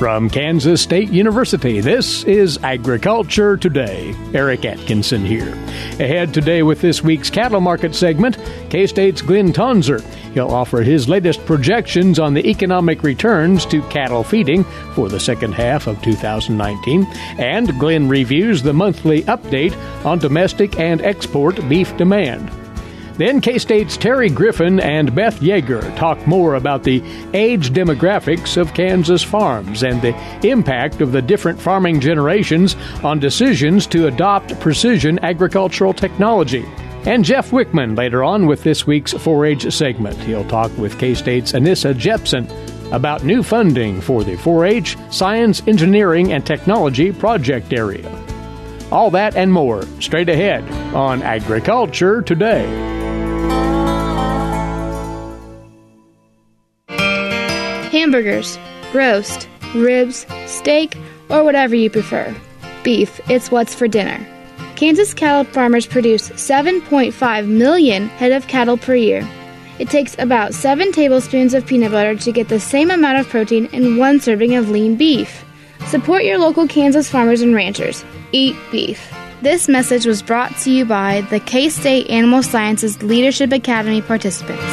From Kansas State University, this is Agriculture Today. Eric Atkinson here. Ahead today with this week's Cattle Market segment, K-State's Glynn Tonsor. He'll offer his latest projections on the economic returns to cattle feeding for the second half of 2019. And Glynn reviews the monthly update on domestic and export beef demand. Then K-State's Terry Griffin and Beth Yeager talk more about the age demographics of Kansas farms and the impact of the different farming generations on decisions to adopt precision agricultural technology. And Jeff Wickman later on with this week's 4-H segment. He'll talk with K-State's Anissa Jepsen about new funding for the 4-H Science, Engineering, and Technology project area. All that and more straight ahead on Agriculture Today. Hamburgers, roast, ribs, steak, or whatever you prefer. Beef, it's what's for dinner. Kansas cattle farmers produce 7.5 million head of cattle per year. It takes about 7 tablespoons of peanut butter to get the same amount of protein in 1 serving of lean beef. Support your local Kansas farmers and ranchers. Eat beef. This message was brought to you by the K-State Animal Sciences Leadership Academy participants.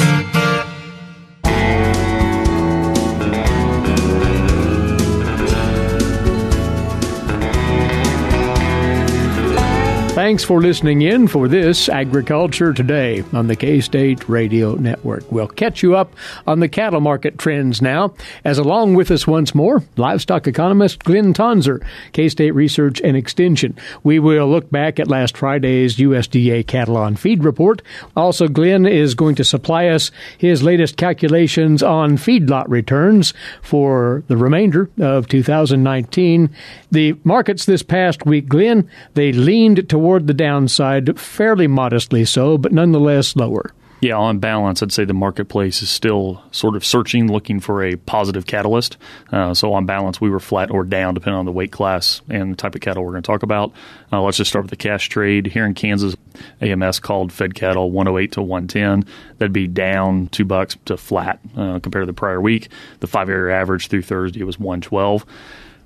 Thanks for listening in for this Agriculture Today on the K-State Radio Network. We'll catch you up on the cattle market trends now, as along with us once more, livestock economist Glynn Tonsor, K-State Research and Extension. We will look back at last Friday's USDA Cattle on Feed report. Also, Glynn is going to supply us his latest calculations on feedlot returns for the remainder of 2019. The markets this past week, Glynn, they leaned toward the downside, fairly modestly so, but nonetheless lower. Yeah, on balance, I'd say the marketplace is still sort of searching, looking for a positive catalyst. So on balance, we were flat or down, depending on the weight class and the type of cattle we're going to talk about. Let's just start with the cash trade. Here in Kansas, AMS called fed cattle 108 to 110. That'd be down $2 to flat compared to the prior week. The 5-area average through Thursday was 112.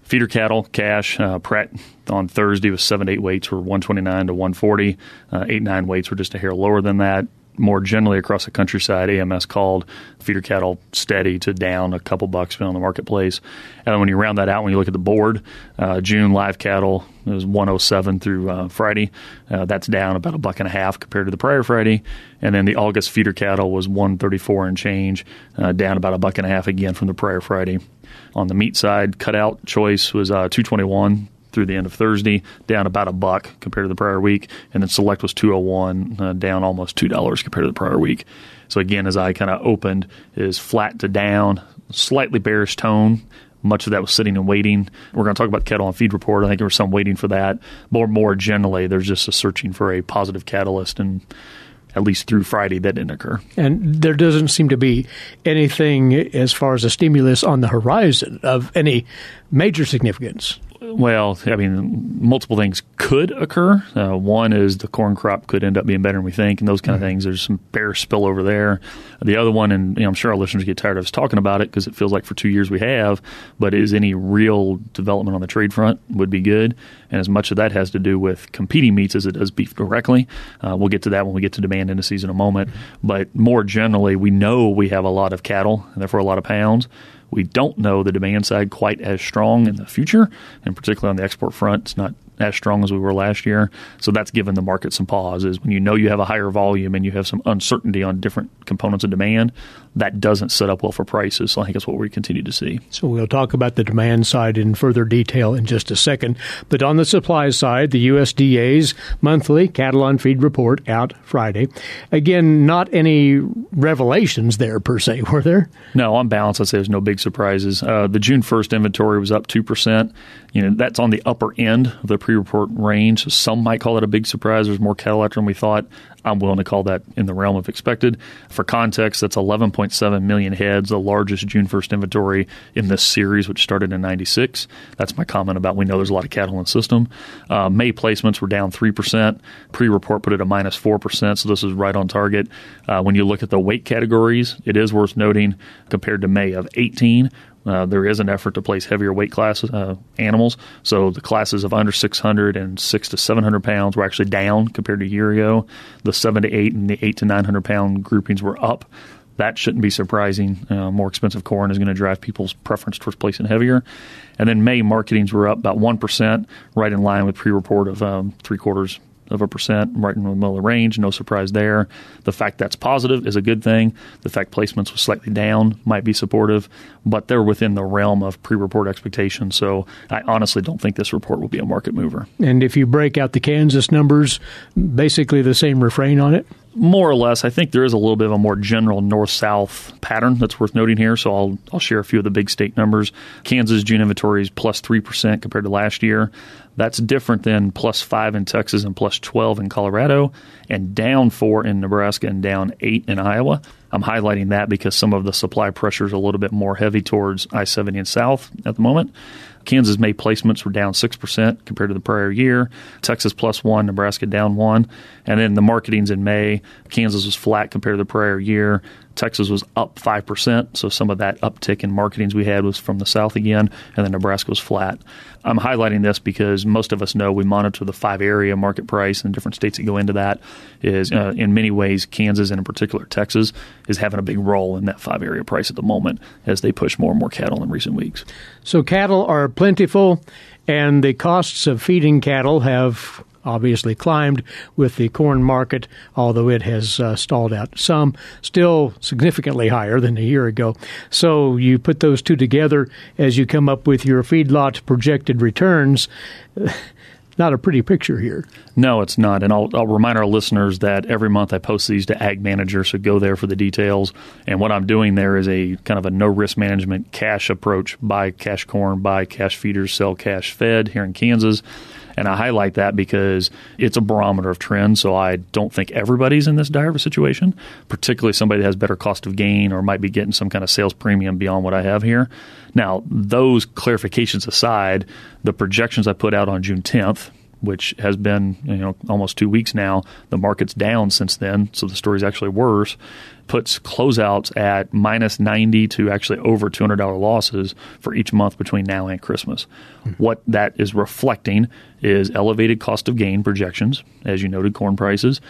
Feeder cattle, cash, Pratt on Thursday was 7-8 weights were 129 to 140. 8-9 weights were just a hair lower than that. More generally across the countryside, AMS called feeder cattle steady to down a couple bucks depending on the marketplace. And when you round that out, when you look at the board, June live cattle, it was 107 through Friday. That's down about $1.50 compared to the prior Friday. And then the August feeder cattle was 134 and change, down about $1.50 again from the prior Friday. On the meat side, cutout choice was 221 through the end of Thursday, down about $1 compared to the prior week. And then select was 201, down almost $2 compared to the prior week. So again, as I kind of opened, is flat to down, slightly bearish tone. Much of that was sitting and waiting. We're going to talk about the cattle on feed report. I think there was some waiting for that. But more generally, there's just a searching for a positive catalyst, and at least through Friday, that didn't occur. And there doesn't seem to be anything as far as a stimulus on the horizon of any major significance. Well, I mean, multiple things could occur. One is the corn crop could end up being better than we think, and those kind of things. There's some bearish spillover there. The other one, and I'm sure our listeners get tired of us talking about it because it feels like for 2 years we have, but is any real development on the trade front would be good. And as much of that has to do with competing meats as it does beef directly. We'll get to that when we get to demand indices in a moment. But more generally, we know we have a lot of cattle, and therefore a lot of pounds. We don't know the demand side quite as strong in the future, and particularly on the export front, it's not as strong as we were last year. So that's given the market some pause. Is when you know you have a higher volume and you have some uncertainty on different components of demand, that doesn't set up well for prices. So I think that's what we continue to see. So we'll talk about the demand side in further detail in just a second. But on the supply side, the USDA's monthly cattle on feed report out Friday. Again, not any revelations there per se, were there? No, on balance, I'd say there's no big surprises. The June 1st inventory was up 2%. That's on the upper end of the pre-report range. Some might call it a big surprise. There's more cattle out there than we thought. I'm willing to call that in the realm of expected. For context, that's 11.7 million heads, the largest June 1st inventory in this series, which started in 96. That's my comment about we know there's a lot of cattle in the system. May placements were down 3%. Pre-report put it at minus 4%, so this is right on target. When you look at the weight categories, it is worth noting, compared to May of 18, There is an effort to place heavier weight class animals. So the classes of under 600 and 6 to 700 pounds were actually down compared to a year ago. The 7 to 8 and the 8 to 900 pound groupings were up. That shouldn't be surprising. More expensive corn is going to drive people's preference towards placing heavier. And then May marketings were up about 1%, right in line with pre-report of 0.75%, right in the middle of the range. No surprise there. The fact that's positive is a good thing. The fact placements was slightly down might be supportive, but they're within the realm of pre-report expectations. So I honestly don't think this report will be a market mover. And if you break out the Kansas numbers, basically the same refrain on it? More or less. I think there is a little bit of a more general north-south pattern that's worth noting here, so I'll share a few of the big state numbers. Kansas June inventory is plus 3% compared to last year. That's different than plus 5 in Texas and plus 12 in Colorado, and down 4 in Nebraska and down 8 in Iowa. I'm highlighting that because some of the supply pressure is a little bit more heavy towards I-70 and south at the moment. Kansas May placements were down 6% compared to the prior year. Texas plus 1, Nebraska down 1. And then the marketings in May, Kansas was flat compared to the prior year. Texas was up 5%, so some of that uptick in marketings we had was from the south again, and then Nebraska was flat. I'm highlighting this because most of us know we monitor the 5-area market price, and different states that go into that is, in many ways, Kansas and in particular Texas is having a big role in that 5-area price at the moment as they push more and more cattle in recent weeks. So cattle are plentiful, and the costs of feeding cattle have obviously climbed with the corn market, although it has stalled out some, still significantly higher than a year ago. So you put those two together as you come up with your feedlot projected returns. Not a pretty picture here. No, it's not. And I'll remind our listeners that every month I post these to Ag Manager, so go there for the details. And what I'm doing there is a kind of a no-risk management cash approach. Buy cash corn, buy cash feeders, sell cash fed here in Kansas. And I highlight that because it's a barometer of trends, so I don't think everybody's in this dire of a situation, particularly somebody that has better cost of gain or might be getting some kind of sales premium beyond what I have here. Now, those clarifications aside, the projections I put out on June 10th, which has been almost 2 weeks now, the market's down since then, so the story's actually worse, puts closeouts at minus 90 to actually over $200 losses for each month between now and Christmas. What that is reflecting is elevated cost of gain projections, as you noted, corn prices,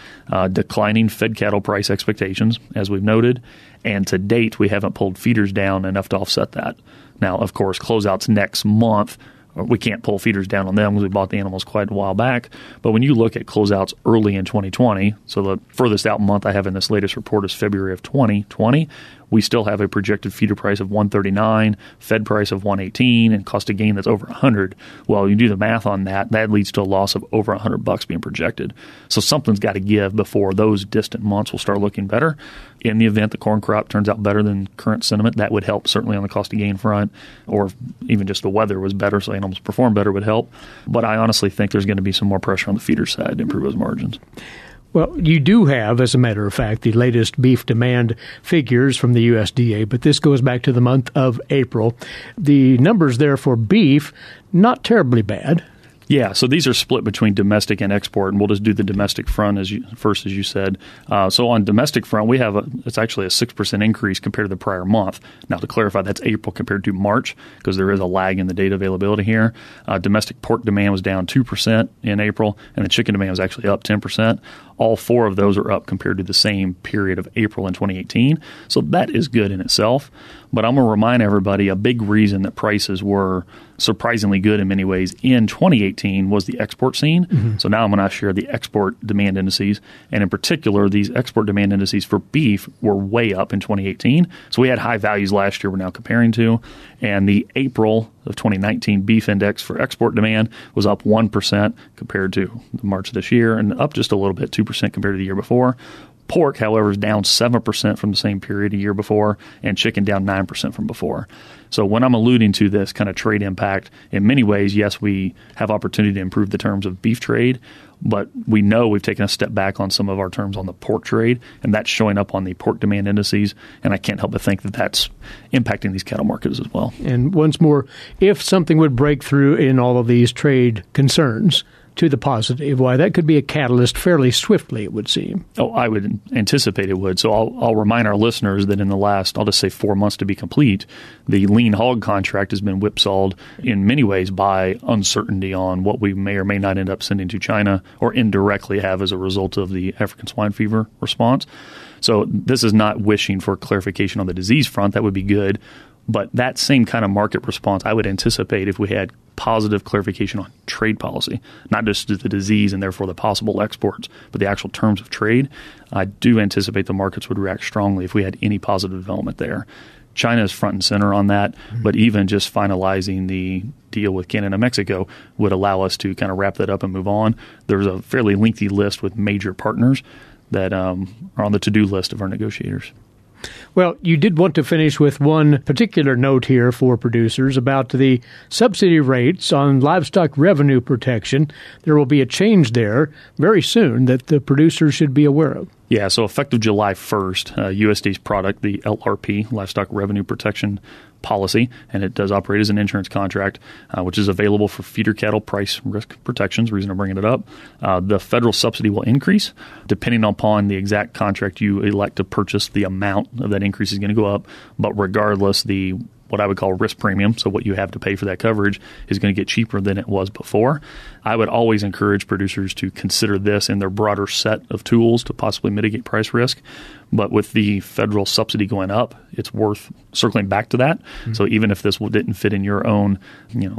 declining fed cattle price expectations, as we've noted, and to date we haven't pulled feeders down enough to offset that. Now, of course, closeouts next month, we can't pull feeders down on them because we bought the animals quite a while back. But when you look at closeouts early in 2020, so the furthest out month I have in this latest report is February of 2020, we still have a projected feeder price of $139, fed price of $118, and cost of gain that's over $100. Well, you do the math on that, that leads to a loss of over $100 being projected. So something's got to give before those distant months will start looking better. In the event the corn crop turns out better than current sentiment, that would help certainly on the cost of gain front, or even just the weather was better so animals perform better would help. But I honestly think there's going to be some more pressure on the feeder side to improve those margins. Well, you do have, as a matter of fact, the latest beef demand figures from the USDA, but this goes back to the month of April. The numbers there for beef, not terribly bad. Yeah, so these are split between domestic and export, and we'll just do the domestic front as you said. So on domestic front, we have it's actually a 6% increase compared to the prior month. Now, to clarify, that's April compared to March because there is a lag in the data availability here. Domestic pork demand was down 2% in April, and the chicken demand was actually up 10%. All 4 of those are up compared to the same period of April in 2018. So that is good in itself. But I'm going to remind everybody a big reason that prices were surprisingly good in many ways in 2018 was the export scene. Mm-hmm. So now I'm going to share the export demand indices. And in particular, these export demand indices for beef were way up in 2018. So we had high values last year we're now comparing to. And the April of 2019 beef index for export demand was up 1% compared to March of this year and up just a little bit, 2% compared to the year before. Pork, however, is down 7% from the same period a year before, and chicken down 9% from before. So when I'm alluding to this kind of trade impact, in many ways, yes, we have opportunity to improve the terms of beef trade, but we know we've taken a step back on some of our terms on the pork trade, and that's showing up on the pork demand indices, and I can't help but think that that's impacting these cattle markets as well. And once more, if something would break through in all of these trade concerns, to the positive? Why, that could be a catalyst fairly swiftly, it would seem. Oh, I would anticipate it would. So I'll remind our listeners that in the last, I'll just say 4 months to be complete, the lean hog contract has been whipsawed in many ways by uncertainty on what we may or may not end up sending to China or indirectly have as a result of the African swine fever response. So this is not wishing for clarification on the disease front. That would be good. But that same kind of market response, I would anticipate if we had positive clarification on trade policy, not just the disease and therefore the possible exports, but the actual terms of trade. I do anticipate the markets would react strongly if we had any positive development there. China is front and center on that, but even just finalizing the deal with Canada and Mexico would allow us to kind of wrap that up and move on. There's a fairly lengthy list with major partners that are on the to-do list of our negotiators. Well, you did want to finish with one particular note here for producers about the subsidy rates on livestock revenue protection. There will be a change there very soon that the producers should be aware of. Yeah, so effective July 1st, USDA's product, the LRP, Livestock Revenue Protection Policy, and it does operate as an insurance contract, which is available for feeder cattle price risk protections, reason I'm bringing it up. The federal subsidy will increase. Depending upon the exact contract you elect to purchase, the amount of that increase is going to go up. But regardless, what I would call risk premium, so what you have to pay for that coverage, is going to get cheaper than it was before. I would always encourage producers to consider this in their broader set of tools to possibly mitigate price risk. But with the federal subsidy going up, it's worth circling back to that. Mm-hmm. So even if this didn't fit in your own,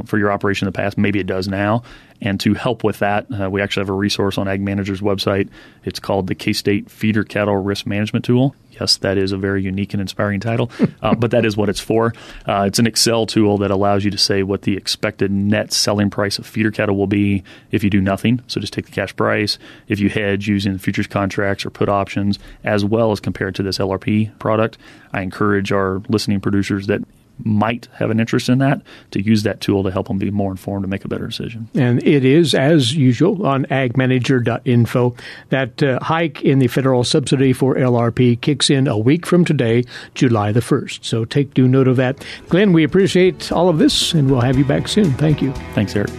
for your operation in the past, maybe it does now. And to help with that, we actually have a resource on Ag Manager's website. It's called the K-State Feeder Cattle Risk Management Tool. Yes, that is a very unique and inspiring title, but that is what it's for. It's an Excel tool that allows you to say what the expected net selling price of feeder cattle will be if you do nothing. So just take the cash price, if you hedge using futures contracts or put options, as well as compared to this LRP product. I encourage our listening producers that might have an interest in that to use that tool to help them be more informed and make a better decision. And it is, as usual, on agmanager.info. That hike in the federal subsidy for LRP kicks in a week from today, July the 1st. So take due note of that. Glynn, we appreciate all of this, and we'll have you back soon. Thank you. Thanks, Eric.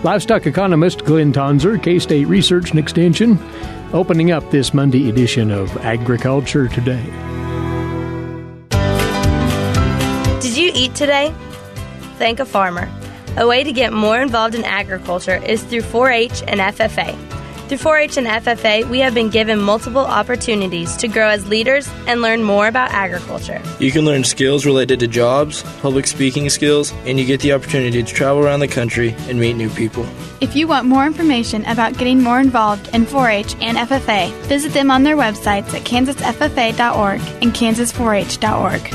Livestock economist Glynn Tonsor, K-State Research and Extension, opening up this Monday edition of Agriculture Today. Did you eat today? Thank a farmer. A way to get more involved in agriculture is through 4-H and FFA. Through 4-H and FFA, we have been given multiple opportunities to grow as leaders and learn more about agriculture. You can learn skills related to jobs, public speaking skills, and you get the opportunity to travel around the country and meet new people. If you want more information about getting more involved in 4-H and FFA, visit them on their websites at kansasffa.org and kansas4h.org.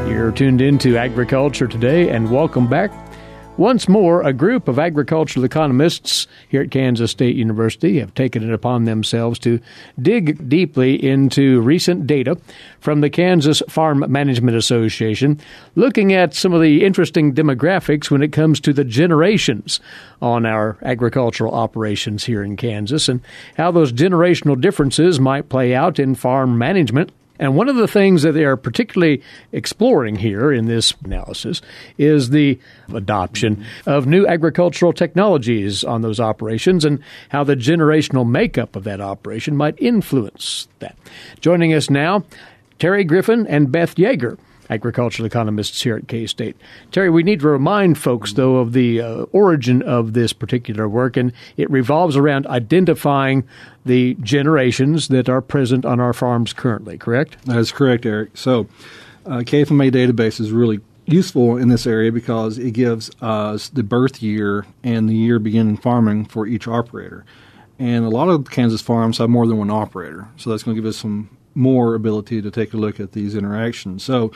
You're tuned into Agriculture Today, and welcome back. Once more, a group of agricultural economists here at Kansas State University have taken it upon themselves to dig deeply into recent data from the Kansas Farm Management Association, looking at some of the interesting demographics when it comes to the generations on our agricultural operations here in Kansas and how those generational differences might play out in farm management. And one of the things that they are particularly exploring here in this analysis is the adoption of new agricultural technologies on those operations and how the generational makeup of that operation might influence that. Joining us now, Terry Griffin and Beth Yeager, agricultural economists here at K-State. Terry, we need to remind folks, though, of the origin of this particular work, and it revolves around identifying the generations that are present on our farms currently, correct? That is correct, Eric. So KFMA database is really useful in this area because it gives us the birth year and the year beginning farming for each operator. And a lot of Kansas farms have more than one operator, so that's going to give us some more ability to take a look at these interactions. So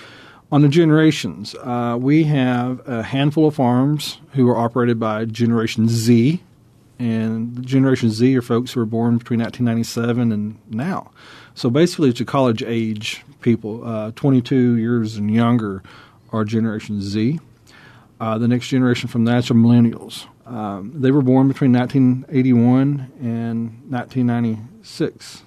on the generations, we have a handful of farms who are operated by Generation Z, and Generation Z are folks who were born between 1997 and now. So basically it's a college age people, 22 years and younger are Generation Z. The next generation from that are millennials. They were born between 1981 and 1996.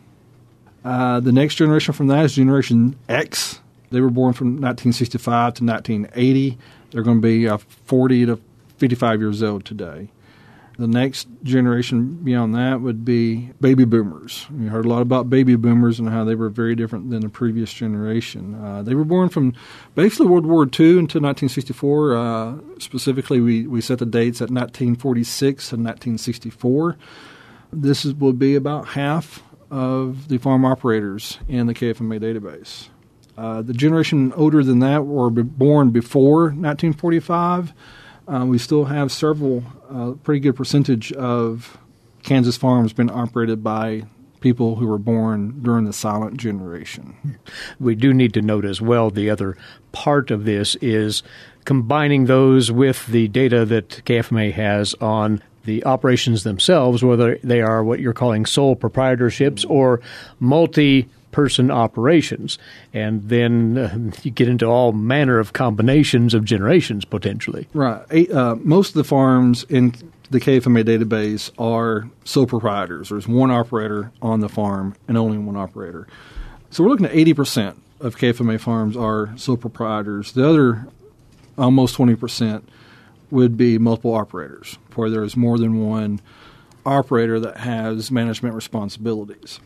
The next generation from that is Generation X. They were born from 1965 to 1980. They're going to be 40 to 55 years old today. The next generation beyond that would be baby boomers. You heard a lot about baby boomers and how they were very different than the previous generation. They were born from basically World War II until 1964. Specifically, we set the dates at 1946 and 1964. This will be about half of the farm operators in the KFMA database. The generation older than that were born before 1945. We still have several, pretty good percentage of Kansas farms been operated by people who were born during the silent generation. We do need to note as well the other part of this is combining those with the data that KFMA has on the operations themselves, whether they are what you're calling sole proprietorships or multi-person operations. And then you get into all manner of combinations of generations potentially. Right. Most of the farms in the KFMA database are sole proprietors. There's one operator on the farm and only one operator. So we're looking at 80% of KFMA farms are sole proprietors. The other almost 20% would be multiple operators, where there is more than one operator that has management responsibilities.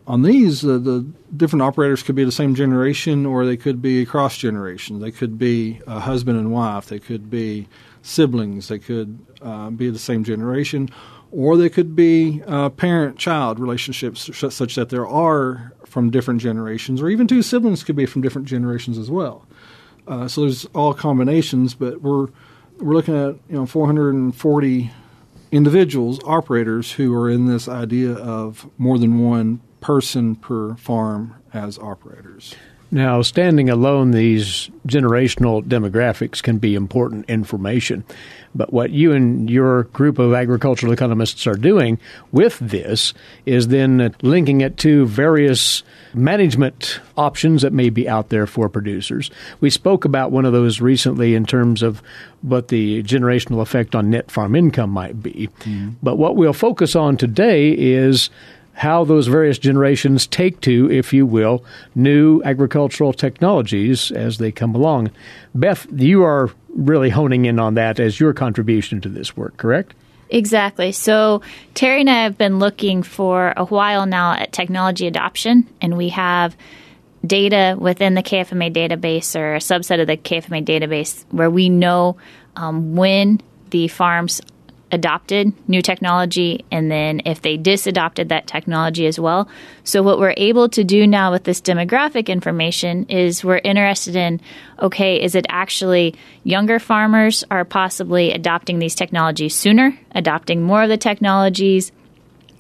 On these, the different operators could be the same generation, or they could be cross generation. They could be a husband and wife. They could be siblings. They could be the same generation, or they could be parent-child relationships, such that there are from different generations, or even two siblings could be from different generations as well. So there's all combinations, but we're looking at 440 individuals, operators, who are in this idea of more than one person per farm as operators. Now, standing alone, these generational demographics can be important information. But what you and your group of agricultural economists are doing with this is then linking it to various management options that may be out there for producers. We spoke about one of those recently in terms of what the generational effect on net farm income might be. Mm-hmm. But what we'll focus on today is how those various generations take to, if you will, new agricultural technologies as they come along. Beth, you are really honing in on that as your contribution to this work, correct? Exactly. So Terry and I have been looking for a while now at technology adoption, and we have data within the KFMA database or a subset of the KFMA database where we know when the farms adopted new technology and then if they disadopted that technology as well. So what we're able to do now with this demographic information is we're interested in, okay, is it actually younger farmers are possibly adopting these technologies sooner, adopting more of the technologies?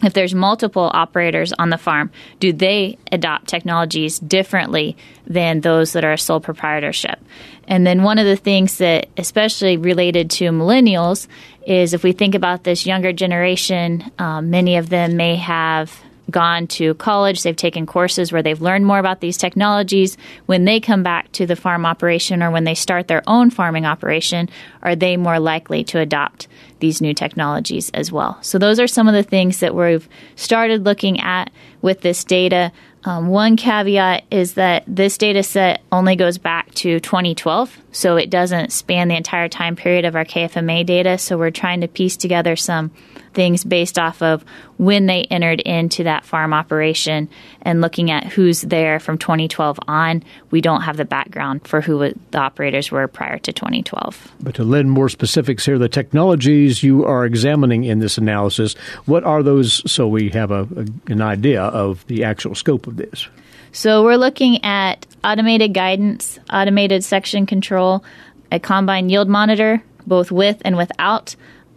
If there's multiple operators on the farm, do they adopt technologies differently than those that are sole proprietorship? And then one of the things that, especially related to millennials, is if we think about this younger generation, many of them may have gone to college, they've taken courses where they've learned more about these technologies. When they come back to the farm operation or when they start their own farming operation, are they more likely to adopt these new technologies as well? So those are some of the things that we've started looking at with this data. One caveat is that this data set only goes back to 2012, so it doesn't span the entire time period of our KFMA data. So we're trying to piece together some things based off of when they entered into that farm operation and looking at who's there from 2012 on. We don't have the background for who the operators were prior to 2012. But to lend more specifics here, the technologies you are examining in this analysis, what are those so we have an idea of the actual scope of this? So we're looking at automated guidance, automated section control, a combine yield monitor, both with and without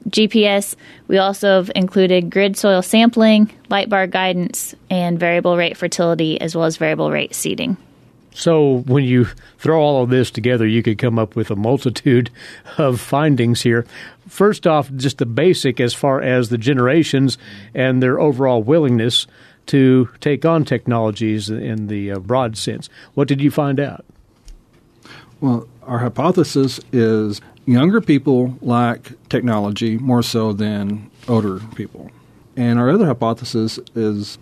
GPS. We also have included grid soil sampling, light bar guidance, and variable rate fertility, as well as variable rate seeding. So when you throw all of this together, you could come up with a multitude of findings here. First off, just the basic as far as the generations and their overall willingness to take on technologies in the broad sense. What did you find out? Well, our hypothesis is younger people like technology more so than older people. And our other hypothesis is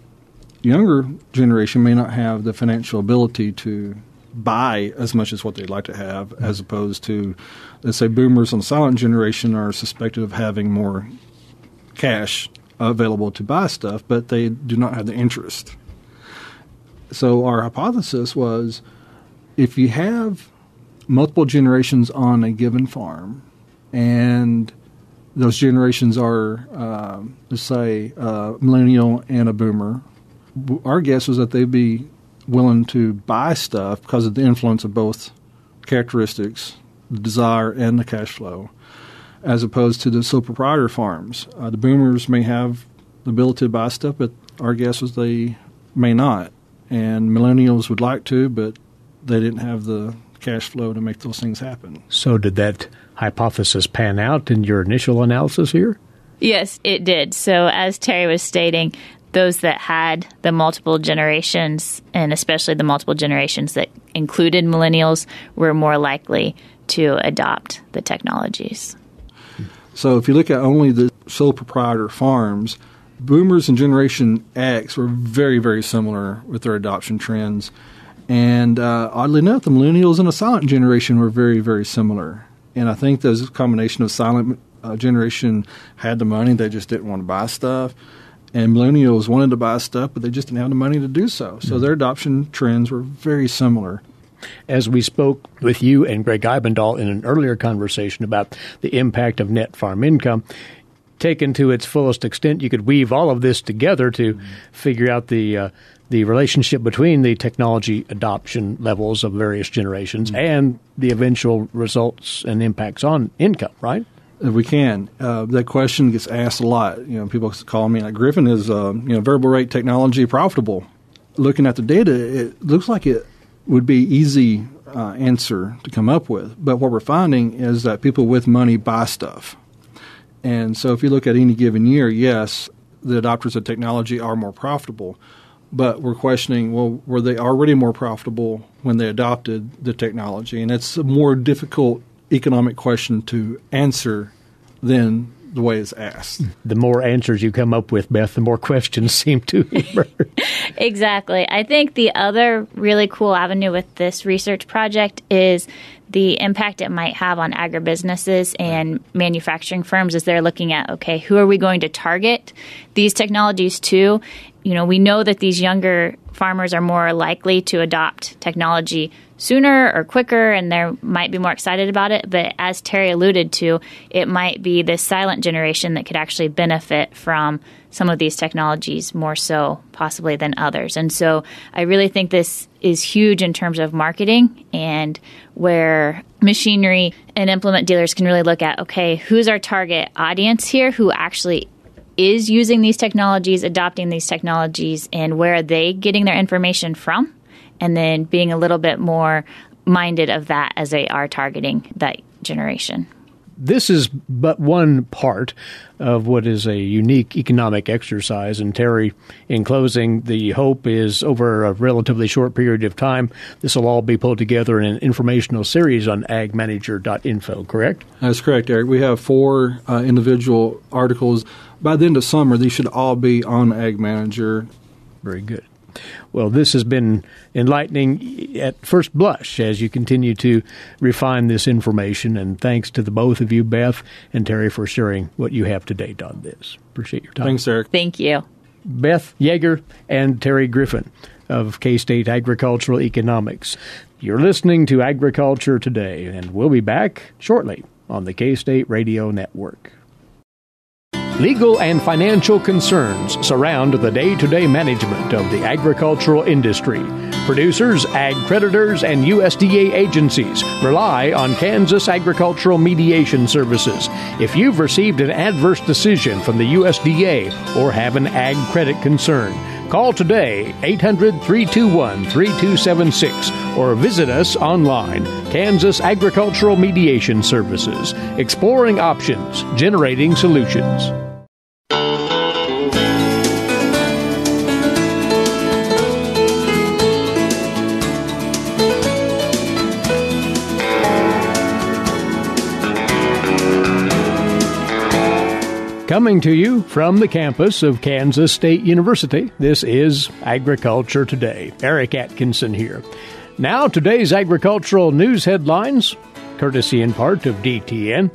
younger generation may not have the financial ability to buy as much as what they'd like to have, as opposed to, let's say, boomers on the silent generation are suspected of having more cash available to buy stuff, but they do not have the interest. So our hypothesis was, if you have multiple generations on a given farm, and those generations are, let's say, a millennial and a boomer, our guess was that they'd be willing to buy stuff because of the influence of both characteristics, the desire and the cash flow, as opposed to the sole proprietor farms. The boomers may have the ability to buy stuff, but our guess was they may not. And millennials would like to, but they didn't have the cash flow to make those things happen. So did that hypothesis pan out in your initial analysis here? Yes, it did. So as Terry was stating, those that had the multiple generations, and especially the multiple generations that included millennials, were more likely to adopt the technologies. So if you look at only the sole proprietor farms, boomers and Generation X were very, very similar with their adoption trends. And oddly enough, the millennials and the silent generation were very, very similar. And I think there's a combination of silent generation had the money, they just didn't want to buy stuff. And millennials wanted to buy stuff, but they just didn't have the money to do so. So their adoption trends were very similar. As we spoke with you and Greg Eibendahl in an earlier conversation about the impact of net farm income, taken to its fullest extent, you could weave all of this together to figure out the relationship between the technology adoption levels of various generations and the eventual results and impacts on income, right? If we can. That question gets asked a lot. People call me like, Griffin, is variable rate technology profitable? Looking at the data, it looks like it would be easy answer to come up with. But what we're finding is that people with money buy stuff. And so if you look at any given year, yes, the adopters of technology are more profitable. But we're questioning, well, were they already more profitable when they adopted the technology? And it's a more difficult economic question to answer than the way it's asked. The more answers you come up with, Beth, the more questions seem to emerge. Exactly. I think the other really cool avenue with this research project is the impact it might have on agribusinesses and manufacturing firms as they're looking at, okay, who are we going to target these technologies to? We know that these younger farmers are more likely to adopt technology sooner or quicker, and they might be more excited about it. But as Terry alluded to, it might be this silent generation that could actually benefit from some of these technologies more so possibly than others. And so I really think this is huge in terms of marketing, and where machinery and implement dealers can really look at, okay, who's our target audience here who actually is using these technologies, adopting these technologies, and where are they getting their information from? And then being a little bit more minded of that as they are targeting that generation. This is but one part of what is a unique economic exercise. And Terry, in closing, the hope is over a relatively short period of time, this will all be pulled together in an informational series on agmanager.info, correct? That's correct, Eric. We have 4 individual articles. By the end of summer, these should all be on Ag Manager. Very good. Well, this has been enlightening at first blush as you continue to refine this information. And thanks to the both of you, Beth and Terry, for sharing what you have to date on this. Appreciate your time. Thanks, Eric. Thank you. Beth Yeager and Terry Griffin of K-State Agricultural Economics. You're listening to Agriculture Today, and we'll be back shortly on the K-State Radio Network. Legal and financial concerns surround the day-to-day management of the agricultural industry. Producers, ag creditors, and USDA agencies rely on Kansas Agricultural Mediation Services. If you've received an adverse decision from the USDA or have an ag credit concern, call today, 800-321-3276, or visit us online, Kansas Agricultural Mediation Services, exploring options, generating solutions. Coming to you from the campus of Kansas State University, this is Agriculture Today. Eric Atkinson here. Now, today's agricultural news headlines, courtesy in part of DTN.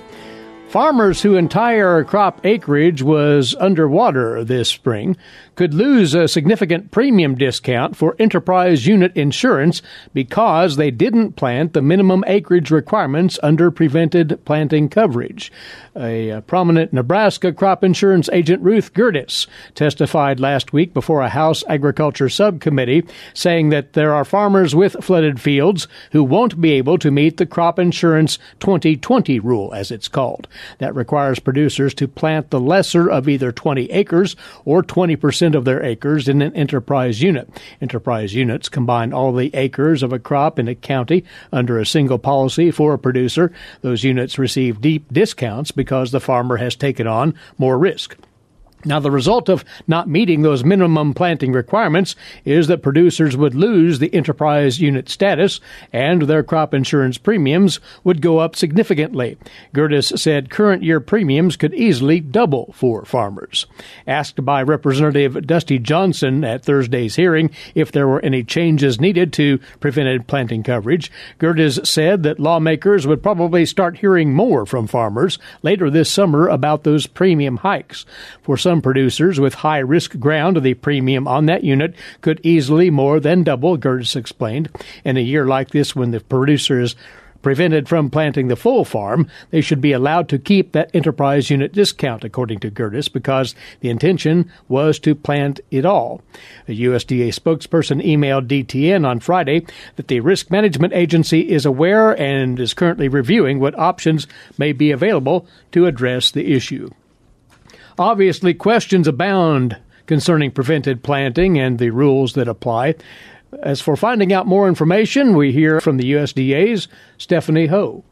Farmers whose entire crop acreage was underwater this spring could lose a significant premium discount for enterprise unit insurance because they didn't plant the minimum acreage requirements under prevented planting coverage. A prominent Nebraska crop insurance agent, Ruth Gerdes, testified last week before a House Agriculture Subcommittee, saying that there are farmers with flooded fields who won't be able to meet the crop insurance 2020 rule, as it's called. That requires producers to plant the lesser of either 20 acres or 20% of their acres in an enterprise unit. Enterprise units combine all the acres of a crop in a county under a single policy for a producer. Those units receive deep discounts because the farmer has taken on more risk. Now, the result of not meeting those minimum planting requirements is that producers would lose the enterprise unit status and their crop insurance premiums would go up significantly. Gerdes said current year premiums could easily double for farmers. Asked by Representative Dusty Johnson at Thursday's hearing if there were any changes needed to prevented planting coverage, Gerdes said that lawmakers would probably start hearing more from farmers later this summer about those premium hikes. For some producers with high-risk ground, the premium on that unit could easily more than double, Gerdes explained. In a year like this, when the producer is prevented from planting the full farm, they should be allowed to keep that enterprise unit discount, according to Gerdes, because the intention was to plant it all. The USDA spokesperson emailed DTN on Friday that the Risk Management Agency is aware and is currently reviewing what options may be available to address the issue. Obviously, questions abound concerning prevented planting and the rules that apply. As for finding out more information, we hear from the USDA's Stephanie Ho.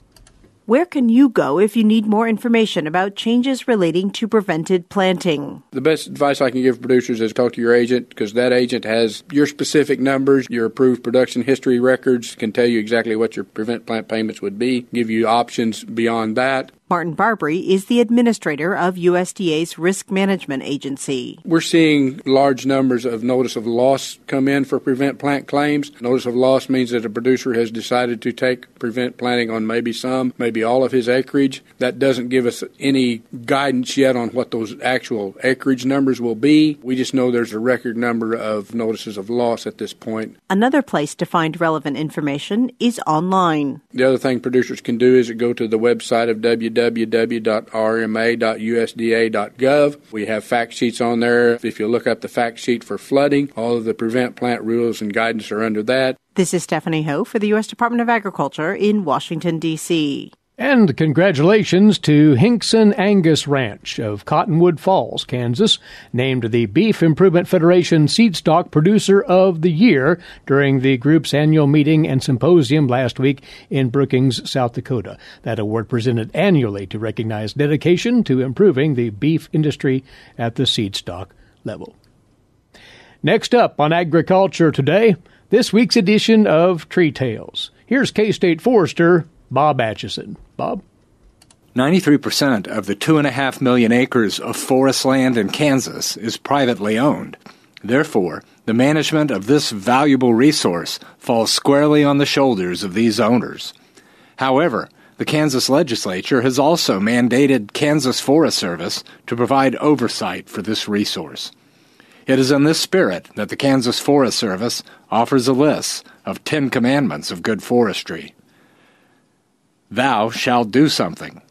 Where can you go if you need more information about changes relating to prevented planting? The best advice I can give producers is talk to your agent, because that agent has your specific numbers, your approved production history records, can tell you exactly what your prevent plant payments would be, give you options beyond that. Martin Barbary is the administrator of USDA's Risk Management Agency. We're seeing large numbers of notice of loss come in for prevent plant claims. Notice of loss means that a producer has decided to take prevent planting on maybe all of his acreage. That doesn't give us any guidance yet on what those actual acreage numbers will be. We just know there's a record number of notices of loss at this point. Another place to find relevant information is online. The other thing producers can do is go to the website of www.rma.usda.gov. We have fact sheets on there. If you look up the fact sheet for flooding, all of the prevent plant rules and guidance are under that. This is Stephanie Ho for the U.S. Department of Agriculture in Washington, D.C. And congratulations to Hinkson Angus Ranch of Cottonwood Falls, Kansas, named the Beef Improvement Federation Seedstock Producer of the Year during the group's annual meeting and symposium last week in Brookings, South Dakota. That award presented annually to recognize dedication to improving the beef industry at the seedstock level. Next up on Agriculture Today, this week's edition of Tree Tales. Here's K-State forester Bob Atkinson. Bob? 93% of the 2.5 million acres of forest land in Kansas is privately owned. Therefore, the management of this valuable resource falls squarely on the shoulders of these owners. However, the Kansas legislature has also mandated Kansas Forest Service to provide oversight for this resource. It is in this spirit that the Kansas Forest Service offers a list of 10 commandments of good forestry. Thou shalt do something.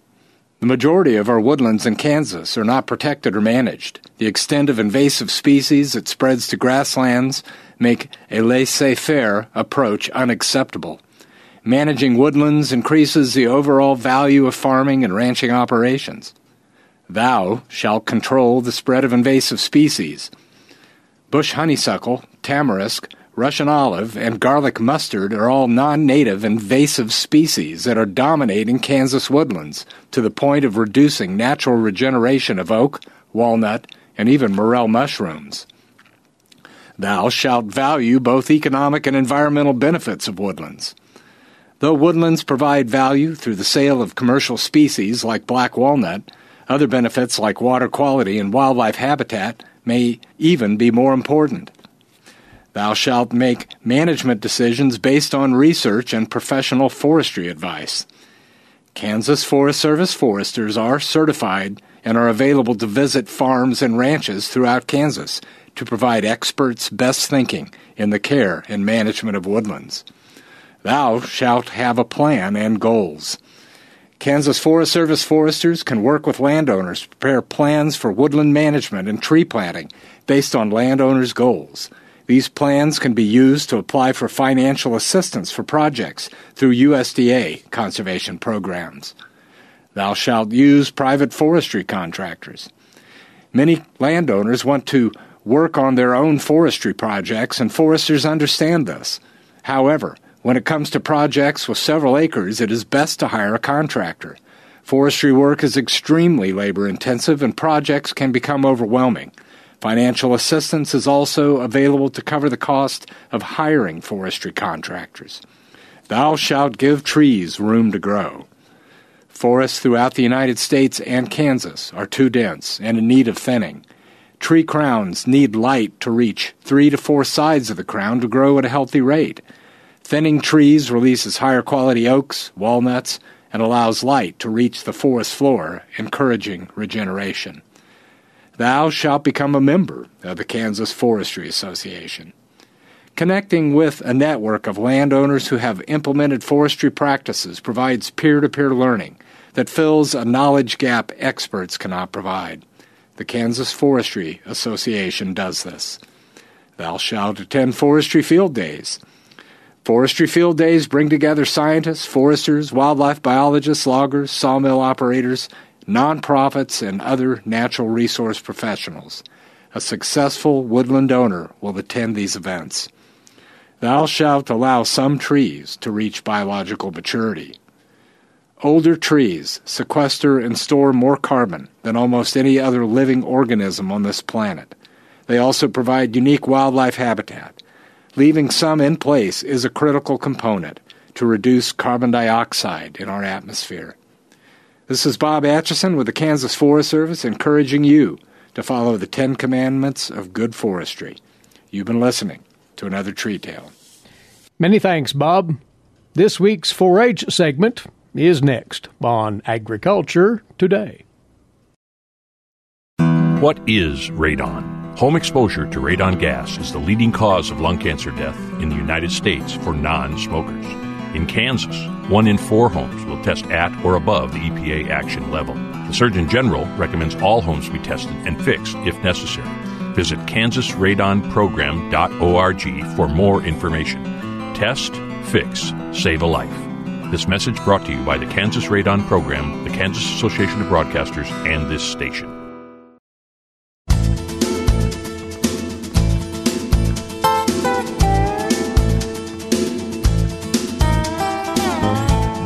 The majority of our woodlands in Kansas are not protected or managed. The extent of invasive species that spreads to grasslands make a laissez-faire approach unacceptable. Managing woodlands increases the overall value of farming and ranching operations. Thou shalt control the spread of invasive species. Bush honeysuckle, tamarisk, Russian olive, and garlic mustard are all non-native invasive species that are dominating Kansas woodlands to the point of reducing natural regeneration of oak, walnut, and even morel mushrooms. Thou shalt value both economic and environmental benefits of woodlands. Though woodlands provide value through the sale of commercial species like black walnut, Other benefits like water quality and wildlife habitat may even be more important. Thou shalt make management decisions based on research and professional forestry advice. Kansas Forest Service foresters are certified and are available to visit farms and ranches throughout Kansas to provide experts' best thinking in the care and management of woodlands. Thou shalt have a plan and goals. Kansas Forest Service foresters can work with landowners to prepare plans for woodland management and tree planting based on landowners' goals. These plans can be used to apply for financial assistance for projects through USDA conservation programs. Thou shalt use private forestry contractors. Many landowners want to work on their own forestry projects, and foresters understand this. However, when it comes to projects with several acres, it is best to hire a contractor. Forestry work is extremely labor-intensive, and projects can become overwhelming. Financial assistance is also available to cover the cost of hiring forestry contractors. Thou shalt give trees room to grow. Forests throughout the United States and Kansas are too dense and in need of thinning. Tree crowns need light to reach 3 to 4 sides of the crown to grow at a healthy rate. Thinning trees releases higher quality oaks, walnuts, and allows light to reach the forest floor, encouraging regeneration. Thou shalt become a member of the Kansas Forestry Association. Connecting with a network of landowners who have implemented forestry practices provides peer-to-peer learning that fills a knowledge gap experts cannot provide. The Kansas Forestry Association does this. Thou shalt attend forestry field days. Forestry field days bring together scientists, foresters, wildlife biologists, loggers, sawmill operators, nonprofits, and other natural resource professionals. A successful woodland owner will attend these events. Thou shalt allow some trees to reach biological maturity. Older trees sequester and store more carbon than almost any other living organism on this planet. They also provide unique wildlife habitat. Leaving some in place is a critical component to reduce carbon dioxide in our atmosphere. This is Bob Atkinson with the Kansas Forest Service encouraging you to follow the 10 Commandments of good forestry. You've been listening to another Tree Tale. Many thanks, Bob. This week's 4-H segment is next on Agriculture Today. What is radon? Home exposure to radon gas is the leading cause of lung cancer death in the United States for non-smokers. In Kansas, 1 in 4 homes will test at or above the EPA action level. The Surgeon General recommends all homes be tested and fixed if necessary. Visit kansasradonprogram.org for more information. Test, fix, save a life. This message brought to you by the Kansas Radon Program, the Kansas Association of Broadcasters, and this station.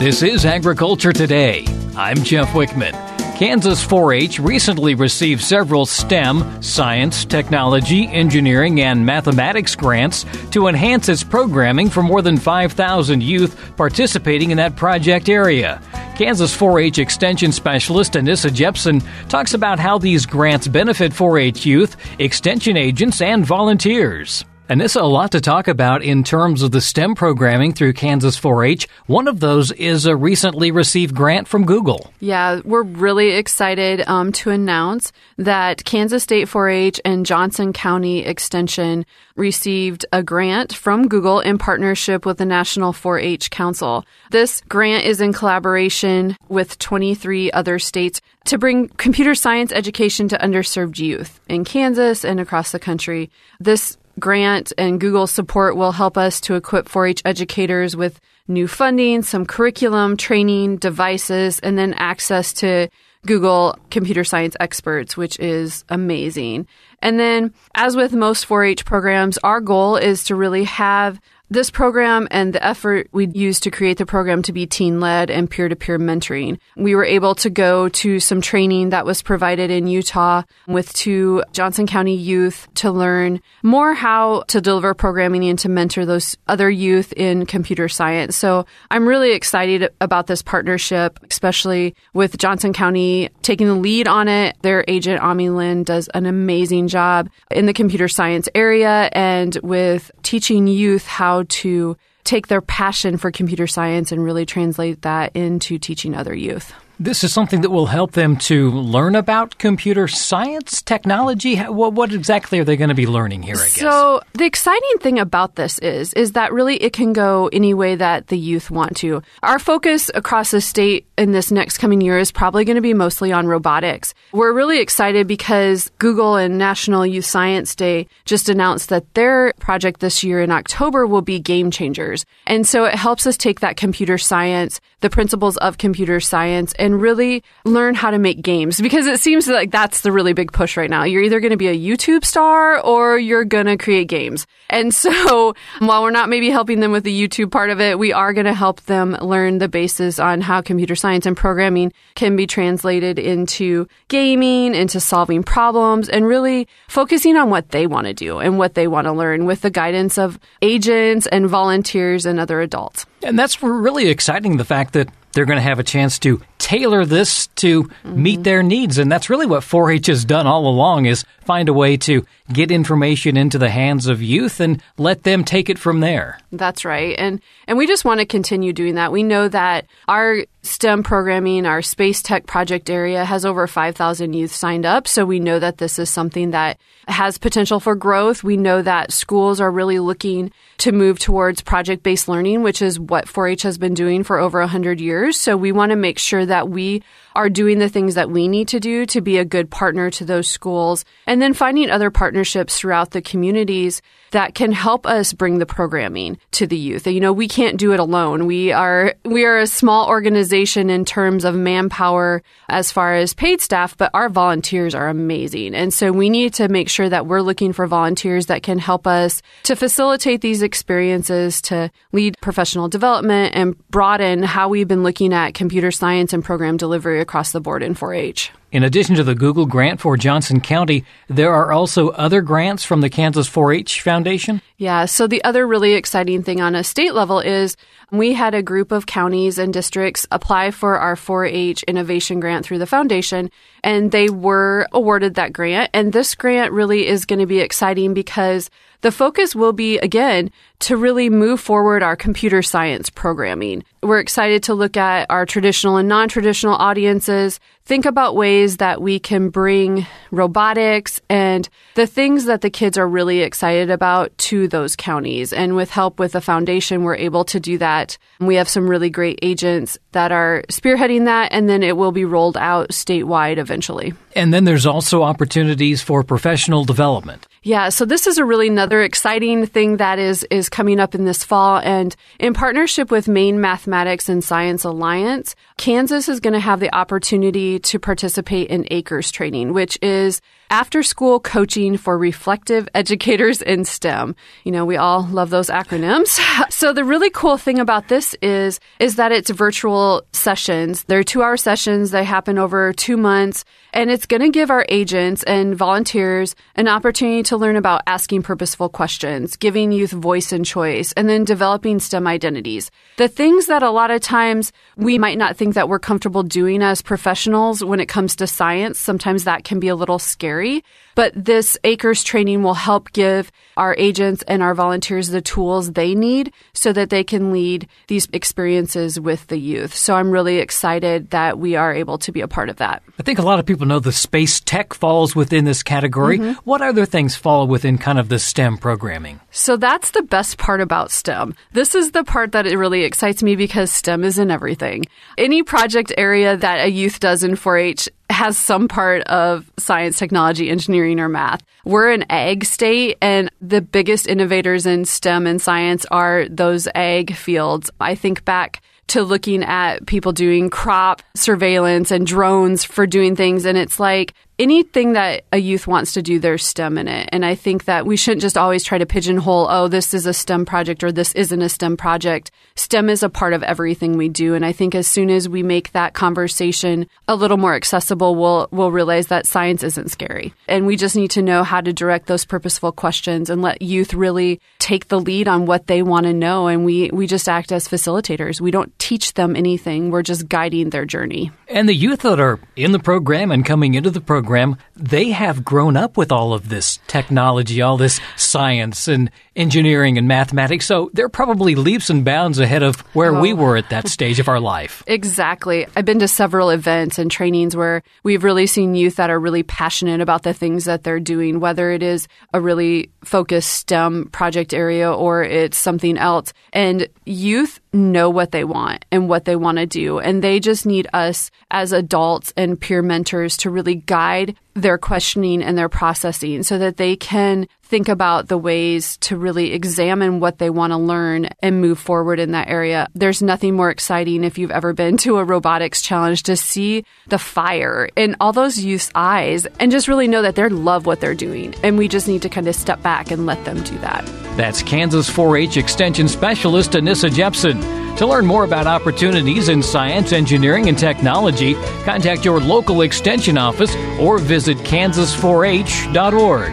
This is Agriculture Today. I'm Jeff Wickman. Kansas 4-H recently received several STEM, science, technology, engineering, and mathematics grants to enhance its programming for more than 5,000 youth participating in that project area. Kansas 4-H Extension Specialist Anissa Jepsen talks about how these grants benefit 4-H youth, extension agents, and volunteers. Anissa, a lot to talk about in terms of the STEM programming through Kansas 4-H. One of those is a recently received grant from Google. Yeah, we're really excited to announce that Kansas State 4-H and Johnson County Extension received a grant from Google in partnership with the National 4-H Council. This grant is in collaboration with 23 other states to bring computer science education to underserved youth in Kansas and across the country. This grant and Google support will help us to equip 4-H educators with new funding, some curriculum, training, devices, and then access to Google computer science experts, which is amazing. And then, as with most 4-H programs, our goal is to really have this program and the effort we used to create the program to be teen-led and peer-to-peer mentoring. We were able to go to some training that was provided in Utah with 2 Johnson County youth to learn more how to deliver programming and to mentor those other youth in computer science. So I'm really excited about this partnership, especially with Johnson County taking the lead on it. Their agent, Ami Lin, does an amazing job in the computer science area and with teaching youth how to take their passion for computer science and really translate that into teaching other youth. This is something that will help them to learn about computer science, technology. What exactly are they going to be learning here, I guess? So the exciting thing about this is that really it can go any way that the youth want to. Our focus across the state in this next coming year is probably going to be mostly on robotics. We're really excited because Google and National Youth Science Day just announced that their project this year in October will be Game Changers. And so it helps us take that computer science, the principles of computer science, and really learn how to make games, because it seems like that's the really big push right now. You're either going to be a YouTube star or you're going to create games. And so while we're not maybe helping them with the YouTube part of it, we are going to help them learn the basis on how computer science and programming can be translated into gaming, into solving problems, and really focusing on what they want to do and what they want to learn with the guidance of agents and volunteers and other adults. And that's really exciting, the fact that they're going to have a chance to tailor this to meet their needs. And that's really what 4-H has done all along, is find a way to get information into the hands of youth and let them take it from there. That's right. And we just want to continue doing that. We know that our STEM programming, our space tech project area has over 5,000 youth signed up. So we know that this is something that has potential for growth. We know that schools are really looking to move towards project-based learning, which is what 4-H has been doing for over 100 years. So we want to make sure that we are doing the things that we need to do to be a good partner to those schools, and then finding other partnerships throughout the communities that can help us bring the programming to the youth. You know, we can't do it alone. We are a small organization in terms of manpower as far as paid staff, but our volunteers are amazing. And so we need to make sure that we're looking for volunteers that can help us to facilitate these experiences, to lead professional development and broaden how we've been looking at computer science and program delivery across the board in 4-H. In addition to the Google grant for Johnson County, there are also other grants from the Kansas 4-H Foundation? Yeah, so the other really exciting thing on a state level is we had a group of counties and districts apply for our 4-H innovation grant through the foundation, and they were awarded that grant. And this grant really is going to be exciting because the focus will be, again, to really move forward our computer science programming. We're excited to look at our traditional and non-traditional audiences, think about ways that we can bring robotics and the things that the kids are really excited about to those counties. And with help with the foundation, we're able to do that. We have some really great agents that are spearheading that, and then it will be rolled out statewide eventually. And then there's also opportunities for professional development. Yeah, so this is a really another exciting thing that is coming up in this fall. And in partnership with Maine Mathematics and Science Alliance, Kansas is going to have the opportunity to participate in ACRES training, which is after-school coaching for reflective educators in STEM. You know, we all love those acronyms. So the really cool thing about this is that it's virtual sessions. They're 2-hour sessions. They happen over 2 months. And it's going to give our agents and volunteers an opportunity to learn about asking purposeful questions, giving youth voice and choice, and then developing STEM identities. The things that a lot of times we might not think that we're comfortable doing as professionals when it comes to science. Sometimes that can be a little scary. But this ACRES training will help give our agents and our volunteers the tools they need so that they can lead these experiences with the youth. So I'm really excited that we are able to be a part of that. I think a lot of people know the space tech falls within this category. Mm-hmm. What other things fall within kind of the STEM programming? So that's the best part about STEM. This is the part that it really excites me because STEM is in everything. Any project area that a youth does in 4-H has some part of science, technology, engineering, or math. We're an ag state, and the biggest innovators in STEM and science are those ag fields. I think back to looking at people doing crop surveillance and drones for doing things, and it's like anything that a youth wants to do, there's STEM in it. And I think that we shouldn't just always try to pigeonhole, oh, this is a STEM project or this isn't a STEM project. STEM is a part of everything we do. And I think as soon as we make that conversation a little more accessible, we'll realize that science isn't scary. And we just need to know how to direct those purposeful questions and let youth really take the lead on what they want to know. And we just act as facilitators. We don't teach them anything. We're just guiding their journey. And the youth that are in the program and coming into the program, they have grown up with all of this technology, all this science and engineering and mathematics. So they're probably leaps and bounds ahead of where we were at that stage of our life. Exactly. I've been to several events and trainings where we've really seen youth that are really passionate about the things that they're doing, whether it is a really focused STEM project area or it's something else. And youth know what they want and what they want to do. And they just need us as adults and peer mentors to really guide their questioning and their processing so that they can think about the ways to really examine what they want to learn and move forward in that area. There's nothing more exciting if you've ever been to a robotics challenge to see the fire in all those youth's eyes and just really know that they love what they're doing. And we just need to kind of step back and let them do that. That's Kansas 4-H Extension Specialist Anissa Jepsen. To learn more about opportunities in science, engineering, and technology, contact your local extension office or visit kansas4h.org.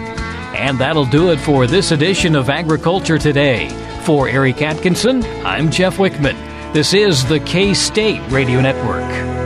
And that'll do it for this edition of Agriculture Today. For Eric Atkinson, I'm Jeff Wickman. This is the K-State Radio Network.